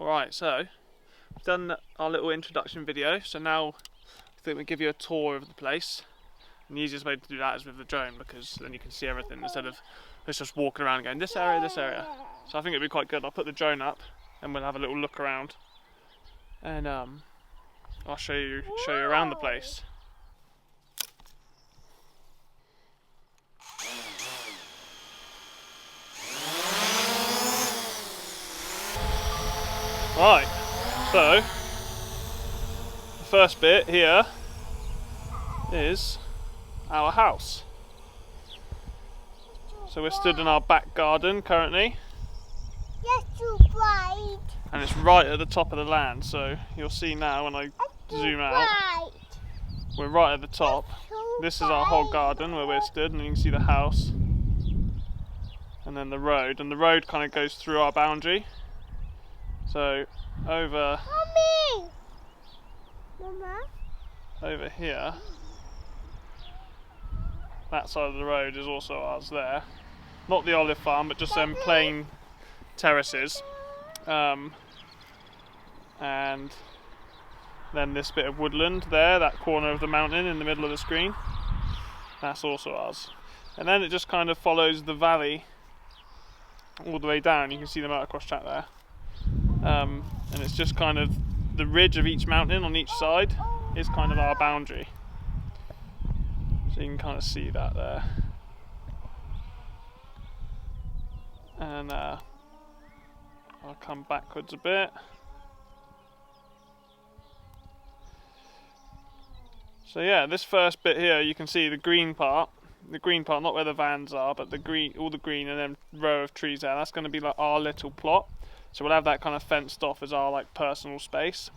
Alright, so we've done our little introduction video, so now I think we'll give you a tour of the place. And the easiest way to do that is with the drone, because then you can see everything instead of us just walking around and going this area, this area. So I think it'd be quite good. I'll put the drone up and we'll have a little look around, and I'll show you around the place. Right, so the first bit here is our house. So we're stood in our back garden currently, and it's right at the top of the land, so you'll see now when I zoom out, we're right at the top. This is our whole garden where we're stood, and you can see the house and then the road, and the road kind of goes through our boundary. So over here, that side of the road is also ours there. Not the olive farm, but just some plain terraces. And then this bit of woodland there, that corner of the mountain in the middle of the screen, that's also ours. And then it just kind of follows the valley all the way down. You can see the motocross track there. And it's just kind of the ridge of each mountain on each side is kind of our boundary. So you can kind of see that there. And I'll come backwards a bit. So yeah, this first bit here, you can see the green part, not where the vans are, but the green, all the green and then row of trees there. That's going to be like our little plot. So we'll have that kind of fenced off as our like personal space.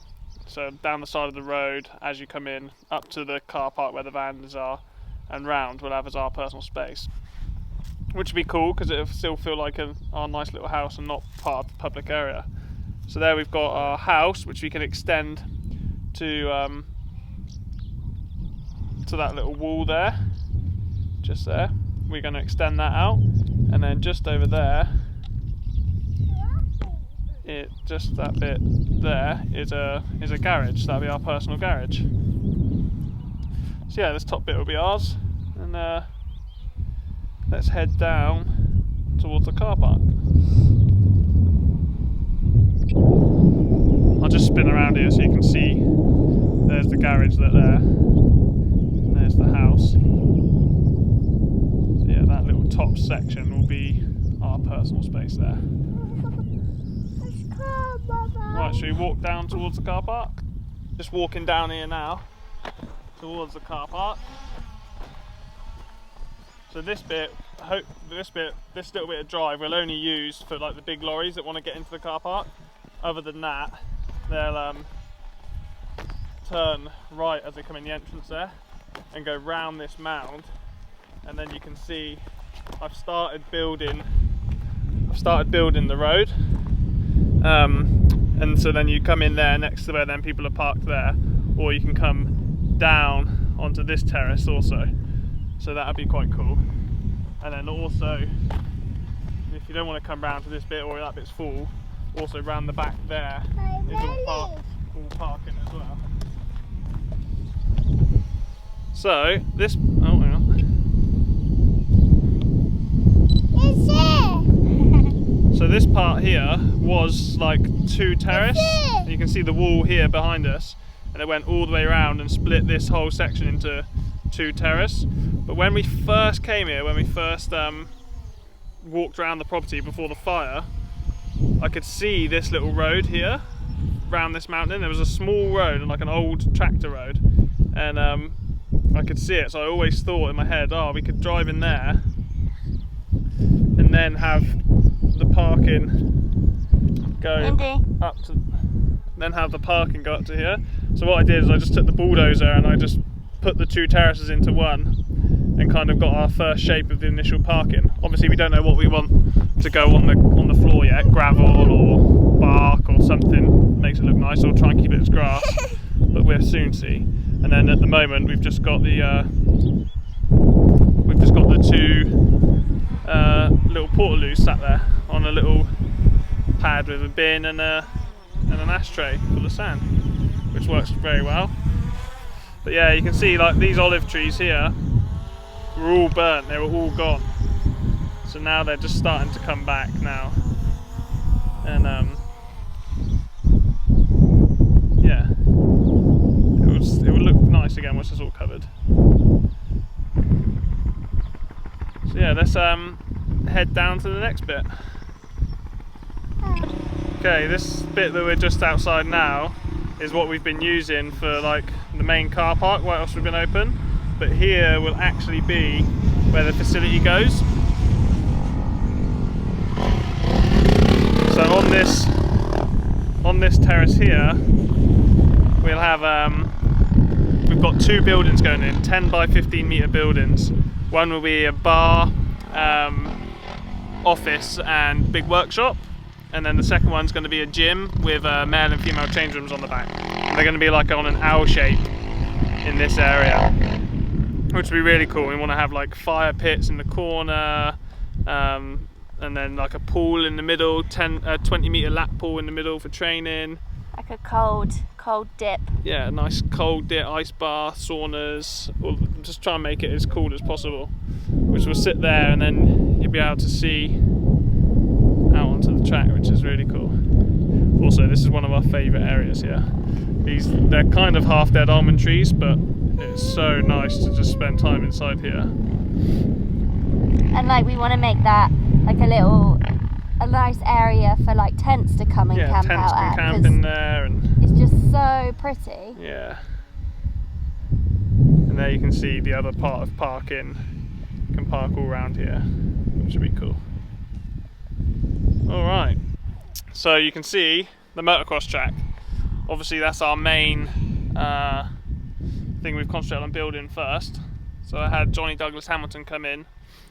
So down the side of the road as you come in, up to the car park where the vans are, and round we'll have as our personal space. Which would be cool because it'll still feel like our nice little house and not part of the public area. So there we've got our house, which we can extend to that little wall there, just there. We're going to extend that out, and then just over there, just that bit there is a garage. That'll be our personal garage. So yeah, this top bit will be ours, and let's head down towards the car park. I'll just spin around here so you can see. There's the garage there, and there's the house. So yeah, that little top section will be our personal space there. Right, should we walk down towards the car park? Just walking down here now towards the car park. So this little bit of drive we'll only use for like the big lorries that want to get into the car park. Other than that, they'll turn right as they come in the entrance there and go round this mound, and then you can see I've started building the road. And so then you come in there next to where then people are parked there, or you can come down onto this terrace also. So that would be quite cool. And then also, if you don't want to come round to this bit or that bit's full, also round the back there is all parking as well. So this, oh hang on. So this part here was like two terrace. You can see the wall here behind us, and it went all the way around and split this whole section into two terrace. But when we first came here, when we first walked around the property before the fire, I could see this little road here round this mountain. There was a small road, like an old tractor road, and I could see it. So I always thought in my head, oh, we could drive in there and then have the parking go up to, then have the parking go up to here. So what I did is I just took the bulldozer and I just put the two terraces into one and kind of got our first shape of the initial parking. Obviously we don't know what we want to go on the floor yet, gravel or bark or something makes it look nice, or try and keep it as grass, but we'll soon see. And then at the moment we've just got the two little portaloos sat there on a little pad with a bin and a and an ashtray full of sand, which works very well. But yeah, you can see like these olive trees here were all burnt, they were all gone. So now they're just starting to come back now. And yeah, it will look nice again once it's all covered. So yeah, let's head down to the next bit. Okay, this bit that we're just outside now is what we've been using for like the main car park whilst we've been open, but here will actually be where the facility goes. So on this terrace here we'll have we've got 2 buildings going in, 10 by 15 metre buildings. One will be a bar, office and big workshop, and then the second one's going to be a gym with male and female change rooms on the back. And they're going to be like on an L shape in this area, which will be really cool. We want to have like fire pits in the corner, and then like a pool in the middle, 20 metre lap pool in the middle for training. Like a cold dip. Yeah, a nice cold dip, ice bath, saunas. We'll just try and make it as cool as possible, which will sit there and then you'll be able to see out onto the track, which is really cool. Also, this is one of our favourite areas here. They're kind of half dead almond trees, but it's so nice to just spend time inside here. And like we want to make that like a nice area for like tents to come and camp out at. Yeah, tents can camp in there, and it's just so pretty. Yeah. And there you can see the other part of parking. You can park all around here, which would be cool. All right. So you can see the motocross track. Obviously, that's our main thing we've concentrated on building first. So I had Johnny Douglas Hamilton come in,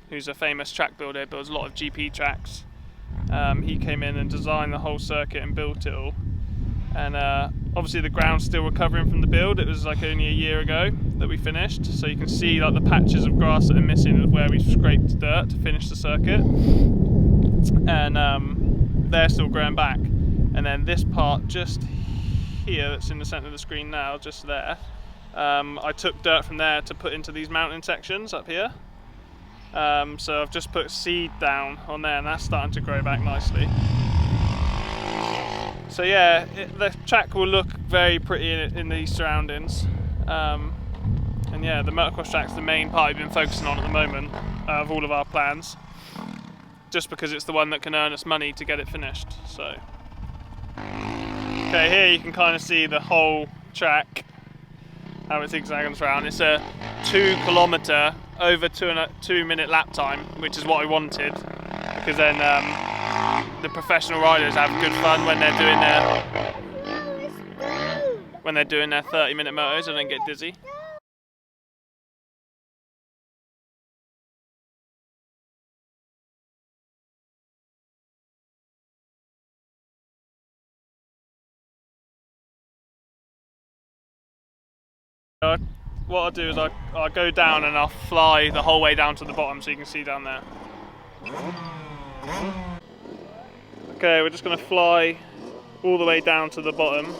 who's a famous track builder, builds a lot of GP tracks. He came in and designed the whole circuit and built it all. And obviously the ground's still recovering from the build. It was like only a year ago that we finished. So you can see like the patches of grass that are missing of where we've scraped dirt to finish the circuit. And they're still growing back. And then this part just here that's in the centre of the screen now, just there, I took dirt from there to put into these mountain sections up here. So I've just put seed down on there and that's starting to grow back nicely. So yeah, the track will look very pretty in these surroundings. And yeah, the motocross track's the main part we've been focusing on at the moment of all of our plans, just because it's the one that can earn us money to get it finished. So okay, here you can kind of see the whole track, how it zigzags around. It's a 2 kilometre over 2 minute lap time, which is what I wanted, because then the professional riders have good fun when they're doing their 30-minute motos and then get dizzy. What I'll do is I'll go down and I'll fly the whole way down to the bottom so you can see down there. Okay, we're just going to fly all the way down to the bottom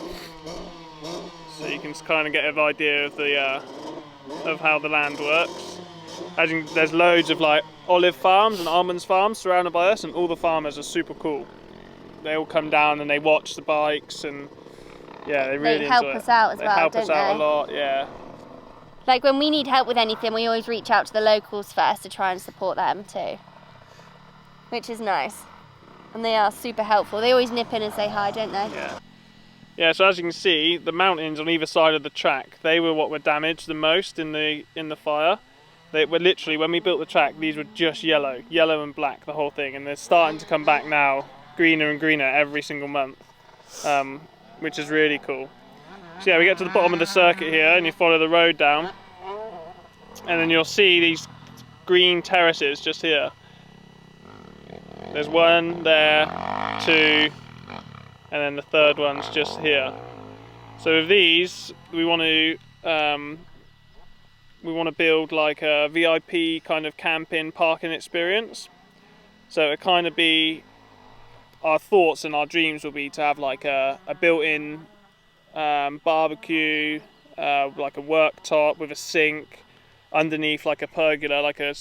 so you can kind of get an idea of the of how the land works. As you can, there's loads of like olive farms and almonds farms surrounded by us, and all the farmers are super cool. They all come down and they watch the bikes, and yeah, they really help enjoy us out as well, They help don't us out they? a lot, yeah. Like when we need help with anything, we always reach out to the locals first to try and support them too, which is nice. And they are super helpful. They always nip in and say hi, don't they? Yeah. Yeah, so as you can see, the mountains on either side of the track, they were what were damaged the most in the fire. They were literally, when we built the track, these were just yellow and black, the whole thing, and they're starting to come back now, greener and greener every single month, which is really cool. So yeah, we get to the bottom of the circuit here, and you follow the road down, and then you'll see these green terraces just here. There's one there, 2, and then the third one's just here. So with these, we want to build like a VIP kind of camping, parking experience. So it'll kind of be our thoughts and our dreams will be to have like a built-in barbecue, like a worktop with a sink, underneath like a pergola, like a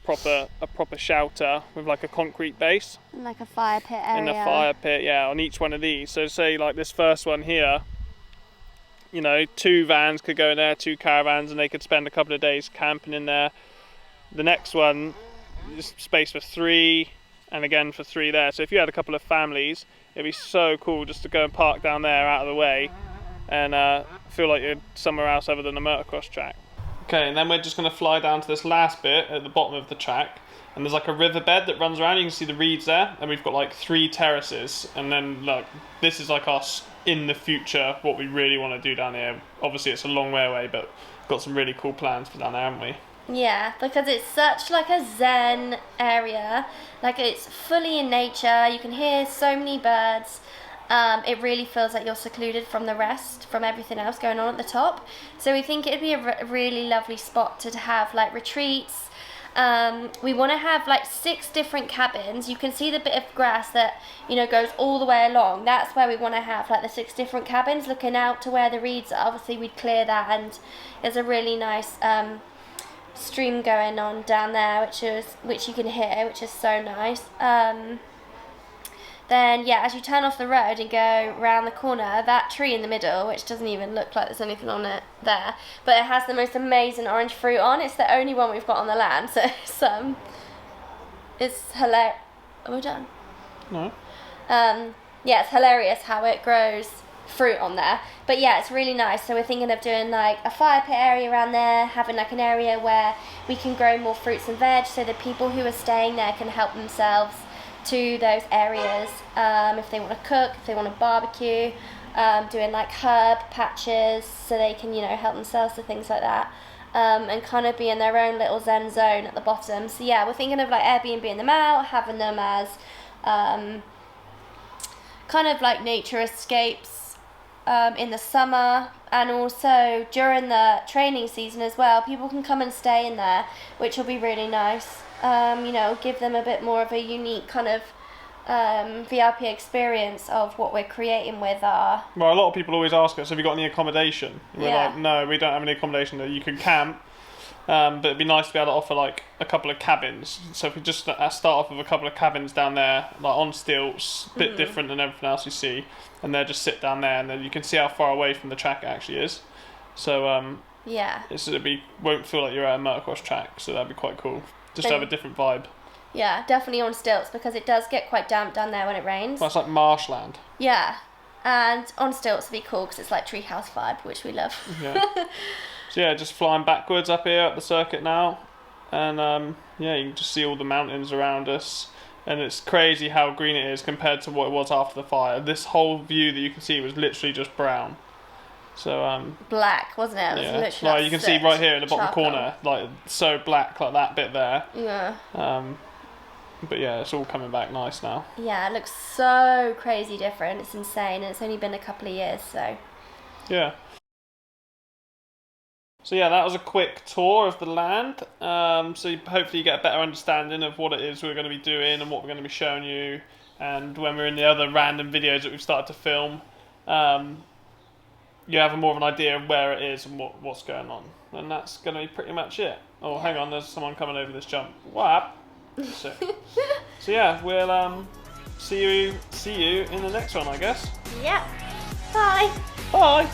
proper shelter with like a concrete base. And like a fire pit area. And a fire pit, yeah, on each one of these. So say like this first one here, you know, 2 vans could go in there, 2 caravans, and they could spend a couple of days camping in there. The next one, space for 3, and again for 3 there. So if you had a couple of families, it'd be so cool just to go and park down there out of the way and feel like you're somewhere else other than a motocross track. Okay, and then we're just going to fly down to this last bit at the bottom of the track, and there's like a riverbed that runs around. You can see the reeds there, and we've got like 3 terraces, and then like this is like us in the future, what we really want to do down here. Obviously it's a long way away, but we've got some really cool plans for down there, haven't we? Yeah, because it's such like a zen area, like it's fully in nature, you can hear so many birds. It really feels like you're secluded from the rest, from everything else going on at the top. So we think it'd be a really lovely spot to have like retreats. We want to have like 6 different cabins. You can see the bit of grass that, you know, goes all the way along. That's where we want to have like the 6 different cabins looking out to where the reeds are. Obviously we'd clear that, and there's a really nice stream going on down there, which you can hear, which is so nice. Then yeah, as you turn off the road and go round the corner, that tree in the middle, which doesn't even look like there's anything on it there, but it has the most amazing orange fruit on. It's the only one we've got on the land, so it's hilarious. Are we done? No. Yeah, it's hilarious how it grows fruit on there. But yeah, it's really nice. So we're thinking of doing like a fire pit area around there, having like an area where we can grow more fruits and veg, so the people who are staying there can help themselves to those areas, if they want to cook, if they want to barbecue, doing like herb patches so they can, you know, help themselves to things like that, and kind of be in their own little zen zone at the bottom. So yeah, we're thinking of like Airbnbing them out, having them as kind of like nature escapes in the summer, and also during the training season as well. People can come and stay in there, which will be really nice. You know, give them a bit more of a unique kind of VIP experience of what we're creating with our... Well, a lot of people always ask us, have you got any accommodation? And we're like, no, we don't have any accommodation. You can camp, but it'd be nice to be able to offer like a couple of cabins. So if we just start off with a couple of cabins down there, like on stilts, a bit different than everything else you see, and they'll just sit down there, and then you can see how far away from the track it actually is. So yeah, won't feel like you're at a motocross track, so that'd be quite cool. Just to have a different vibe. Yeah, definitely on stilts, because it does get quite damp down there when it rains. Well, it's like marshland. Yeah, and on stilts would be cool because it's like treehouse vibe, which we love. Yeah. So yeah, just flying backwards up here at the circuit now, and yeah, you can just see all the mountains around us, and it's crazy how green it is compared to what it was after the fire. This whole view that you can see was literally just brown. So black, wasn't it? It was yeah, literally like you can see right here in the bottom charcoal corner, like so black, like that bit there. Yeah. But yeah, it's all coming back nice now. Yeah, it looks so crazy different. It's insane, and it's only been a couple of years, so. Yeah. So yeah, that was a quick tour of the land. So hopefully you get a better understanding of what it is we're going to be doing and what we're going to be showing you. And when we're in the other random videos that we've started to film, you have more of an idea of where it is and what's going on. And that's going to be pretty much it. Oh, hang on, there's someone coming over this jump. What? So yeah, we'll see you in the next one, I guess. Yeah. Bye. Bye.